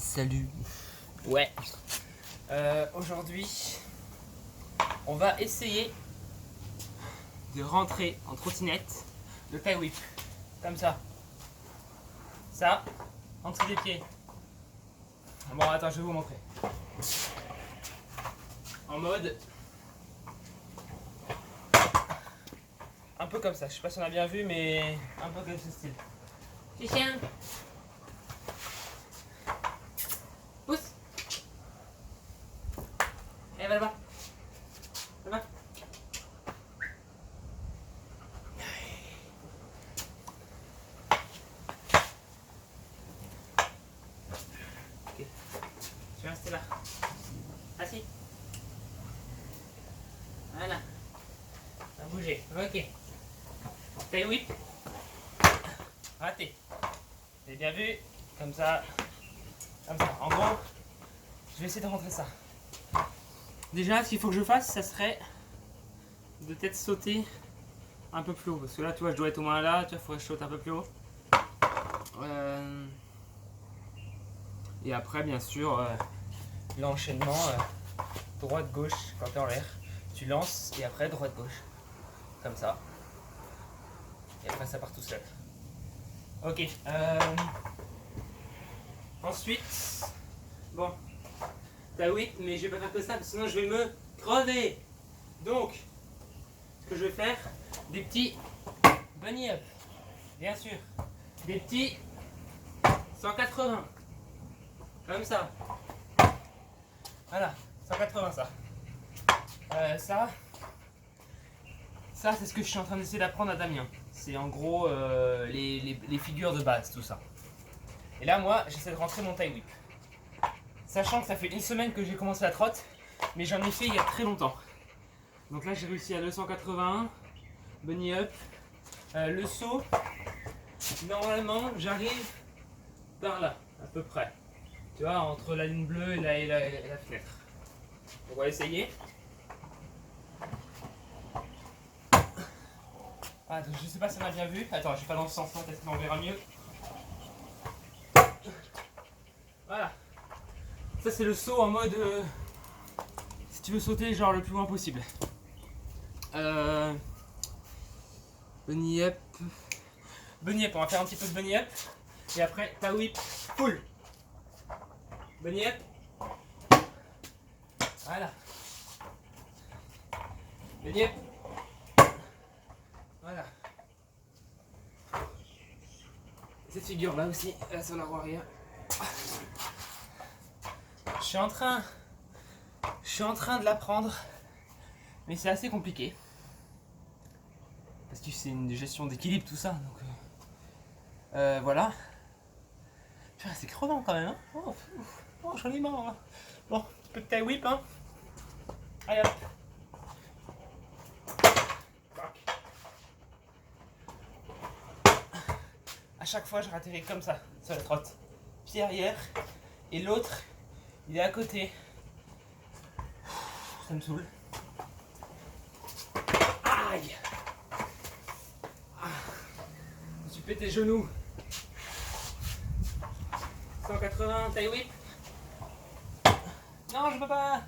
Salut. Ouais. Aujourd'hui, on va essayer de rentrer en trottinette le tail whip. Comme ça. Ça, en dessous des pieds. Bon, attends, je vais vous montrer. En mode un peu comme ça. Je sais pas si on a bien vu, mais un peu comme ce style. Petit chien. Pousse. Et va là-bas. Là-bas. Ok. Je vais rester là. Assis. Voilà. Ça a bougé. Ok. Tail whip. Raté. Vous avez bien vu. Comme ça. Comme ça. En gros, je vais essayer de rentrer ça. Déjà, ce qu'il faut que je fasse, ça serait de peut-être sauter un peu plus haut. Parce que là, tu vois, je dois être au moins là. Tu vois, il faudrait que je saute un peu plus haut. Et après, bien sûr, l'enchaînement droite-gauche quand tu es en l'air. Tu lances et après droite-gauche. Comme ça. Et après, ça part tout seul. Ok. Ensuite, bon, t'as oui, mais je vais pas faire que ça, parce que sinon je vais me crever. Donc, ce que je vais faire, des petits bunny up, bien sûr, des petits 180, comme ça. Voilà, 180 ça. Ça c'est ce que je suis en train d'essayer d'apprendre à Damien. C'est en gros les figures de base, tout ça. Et là, moi, j'essaie de rentrer mon tail whip. Sachant que ça fait une semaine que j'ai commencé la trotte, mais j'en ai fait il y a très longtemps. Donc là, j'ai réussi à 281, bunny up. Le saut, normalement, j'arrive par là, à peu près. Tu vois, entre la ligne bleue et la fenêtre. On va essayer. Ah, je sais pas si on a bien vu. Attends, je vais pas dans ce sens-là, peut-être qu'on verra mieux. Voilà. Ça, c'est le saut en mode... si tu veux sauter, genre le plus loin possible. Bunny up. Bunny up, on va faire un petit peu de bunny up. Et après, ta whip full. Bunny up. Voilà. Bunny up. Voilà. Cette figure là aussi, là sur la roue arrière. Je suis en train de l'apprendre, mais c'est assez compliqué. Parce que c'est une gestion d'équilibre tout ça, donc voilà. Putain, c'est crevant quand même, hein. Oh, j'en ai marre, hein. Bon, un petit peu de tail whip, hein. Allez hop. À chaque fois, je ratterris comme ça, sur la trotte. Pied arrière, et l'autre, il est à côté. Ça me saoule. Aïe! Je me suis pété les genoux. 180, tail whip. Non, je peux pas.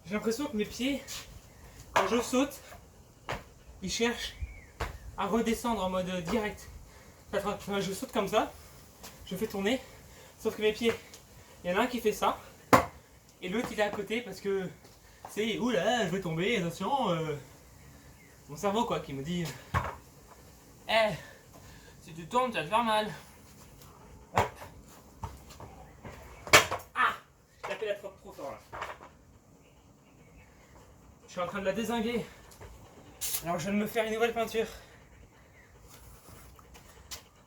J'ai l'impression que mes pieds, quand je saute, ils cherchent à redescendre en mode direct. Je saute comme ça, je fais tourner, sauf que mes pieds, il y en a un qui fait ça, et l'autre il est à côté parce que c'est oula, je vais tomber, attention. Mon cerveau quoi qui me dit si tu tombes, tu vas te faire mal. Hop. Ah, j'ai tapé la trotte trop fort là. Je suis en train de la dézinguer. Alors je viens de me faire une nouvelle peinture.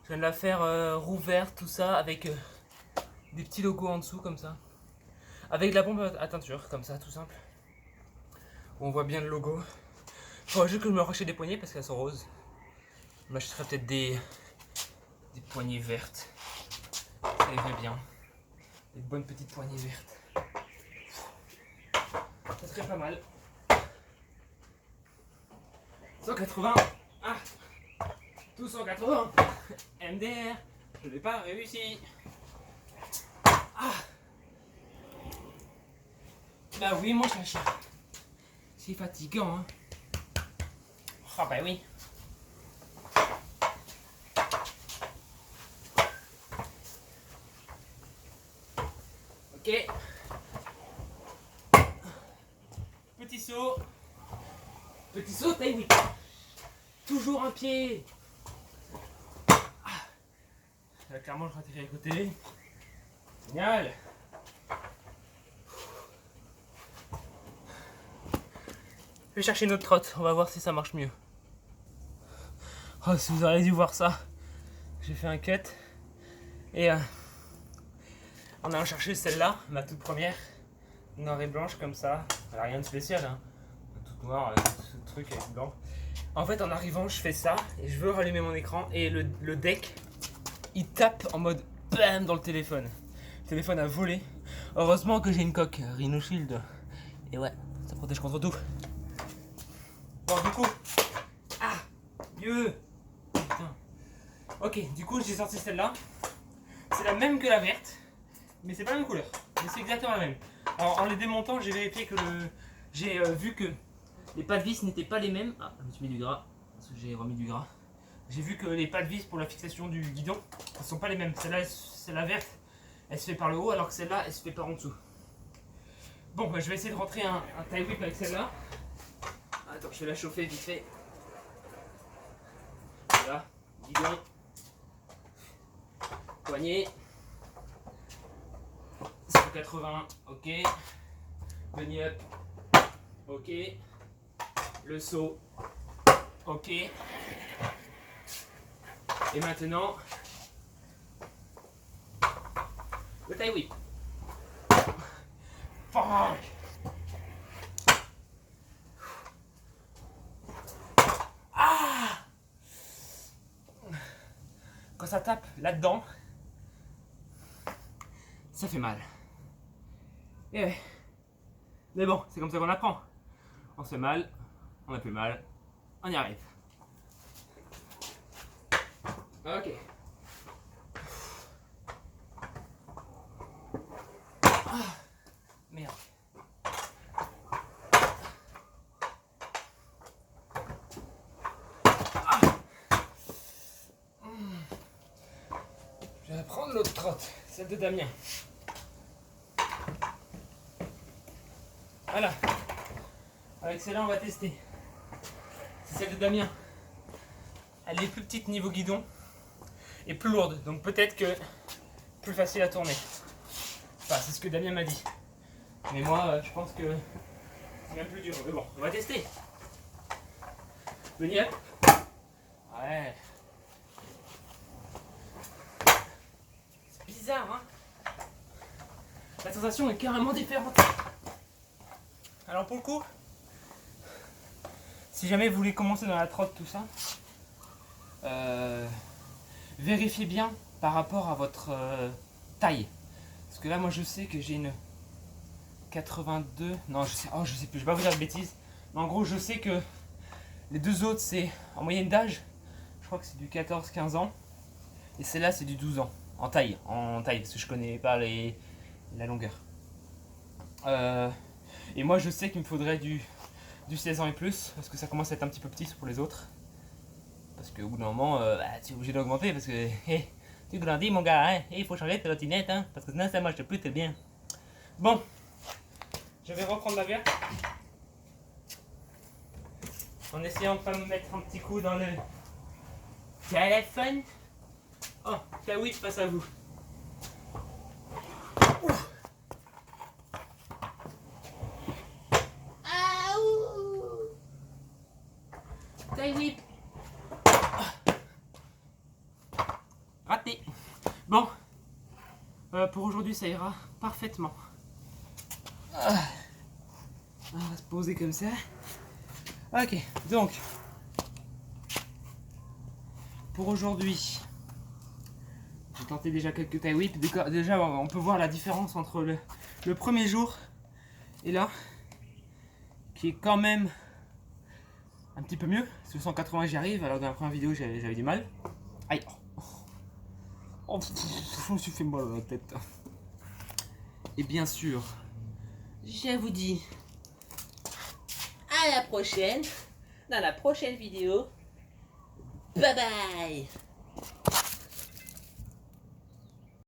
Je viens de la faire roue verte, tout ça, avec des petits logos en dessous comme ça. Avec de la bombe à teinture, comme ça, tout simple. Où on voit bien le logo. Il faudrait juste que je me rachète des poignées parce qu'elles sont roses. Je m'achèterais peut-être des poignées vertes. Ça irait bien. Des bonnes petites poignées vertes. Ça serait pas mal. 180. Ah. Tout 180. MDR. Je n'ai pas réussi. Ah. Bah oui, mon chacha. C'est fatigant, hein. Ah bah oui. Ok. Petit saut. Petit saut, taille whip. Toujours un pied. Là, clairement, je ratterris à côté. Génial. Je vais chercher une autre trotte. On va voir si ça marche mieux. Oh, si vous auriez dû voir ça. J'ai fait un cut. Et en allant chercher celle-là, ma toute première. Noire et blanche comme ça. Elle a rien de spécial, hein. Toute noire avec ce truc avec blanc. En fait, en arrivant, je fais ça. Et je veux rallumer mon écran. Et le deck, il tape en mode BAM dans le téléphone. Le téléphone a volé. Heureusement que j'ai une coque Rhino Shield. Et ouais, ça protège contre tout. Bon, du coup. Ah, Dieu. Putain. Ok, du coup, j'ai sorti celle-là. C'est la même que la verte. Mais c'est pas la même couleur. Mais c'est exactement la même. Alors, en les démontant, j'ai vérifié que j'ai vu que les pas de vis n'étaient pas les mêmes. Ah, je me suis mis du gras. Parce que j'ai remis du gras. J'ai vu que les pas de vis pour la fixation du guidon ne sont pas les mêmes. Celle-là, c'est la verte, elle se fait par le haut, alors que celle-là, elle se fait par en dessous. Bon, bah, je vais essayer de rentrer un tie whip avec celle-là. Attends, je vais la chauffer vite fait. Voilà, guidon. Poignée. 180, ok. Bunny up, ok. Le saut, ok. Et maintenant, le tie whip. Fuck. Ah. Quand ça tape là-dedans, ça fait mal. Et ouais. Mais bon, c'est comme ça qu'on apprend. On se fait mal, on a plus mal, on y arrive. Ok. Ah, merde. Ah. Je vais prendre l'autre trotte, celle de Damien. Voilà. Avec celle-là, on va tester. C'est celle de Damien. Elle est plus petite niveau guidon et plus lourde, donc peut-être que plus facile à tourner. Enfin, c'est ce que Damien m'a dit. Mais moi, je pense que c'est même plus dur. Mais bon, on va tester. Venez. Ouais. C'est bizarre, hein. La sensation est carrément différente. Alors pour le coup, si jamais vous voulez commencer dans la trotte, tout ça, vérifiez bien par rapport à votre taille. Parce que là, moi, je sais que j'ai une 82. Non, je sais plus. Je vais pas vous dire de bêtises. Mais en gros, je sais que les deux autres, c'est en moyenne d'âge. Je crois que c'est du 14-15 ans. Et celle-là, c'est du 12 ans. En taille, parce que je connais pas la longueur. Et moi, je sais qu'il me faudrait du 16 ans et plus. Parce que ça commence à être un petit peu petit pour les autres. Parce qu'au bout d'un moment, tu es obligé d'augmenter. Parce que tu grandis, mon gars. Hein, il faut changer de trottinette. Hein, parce que sinon, ça marche plus très bien. Bon. Je vais reprendre la verte. En essayant de pas me mettre un petit coup dans le téléphone. Oh, là oui, face à vous. Ouf. Tie whip. Raté. Bon. Pour aujourd'hui, ça ira parfaitement. On va se poser comme ça. Ok, donc. Pour aujourd'hui, j'ai tenté déjà quelques tie whips. Déjà, on peut voir la différence entre le premier jour et là, qui est quand même un petit peu mieux. Sous 180 j'y arrive, alors dans la première vidéo j'avais du mal. Aïe. Oh, je me suis fait mal à la tête. Et bien sûr, je vous dis à la prochaine, dans la prochaine vidéo. Bye bye.